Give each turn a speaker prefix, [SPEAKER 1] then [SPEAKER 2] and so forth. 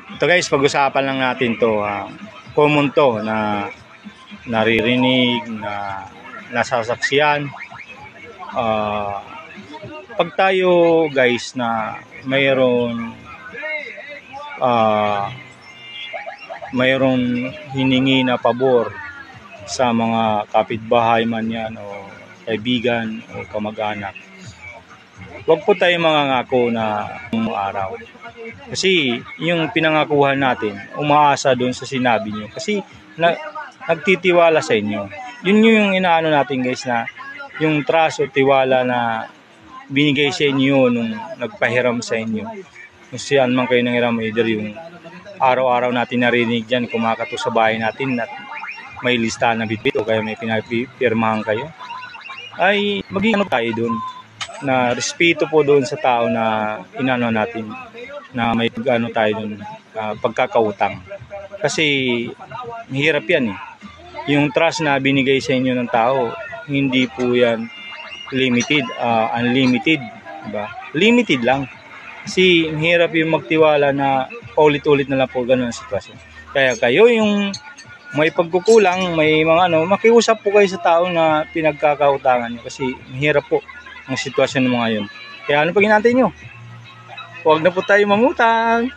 [SPEAKER 1] Ito guys, pag-usapan lang natin to. Common to na naririnig, na nasasaksiyan. Pag tayo guys na mayroon hiningi na pabor sa mga kapitbahay man yan o kaibigan o kamag-anak, huwag po tayo mangangako na araw. Kasi yung pinangakuhan natin, umaasa doon sa sinabi nyo. Kasi nagtitiwala sa inyo. Yun yung inaano natin guys, na yung trust o tiwala na binigay sa inyo nung nagpahiram sa inyo. Kung saan man kayo nanghiram, either yung araw-araw natin narinig dyan, kumakato sa bahay natin at may listahan na bitbit o kaya may pinapirmahan kayo, ay maging ano tayo doon, na respeto po doon sa tao na inano natin, na may ano tayo doon, pagkakautang. Kasi mahirap yan eh. Yung trust na binigay sa inyo ng tao, hindi po yan limited, unlimited, diba? Limited lang. Kasi mahirap yung magtiwala na paulit-ulit na lang po ganun ang sitwasyon. Kaya kayo yung may pagkukulang, may mga ano, makiusap po kayo sa tao na pinagkakautangan nyo. Kasi mahirap po ang sitwasyon ng mga yun. Kaya ano pag hinantay nyo? Huwag na po tayo mamutang.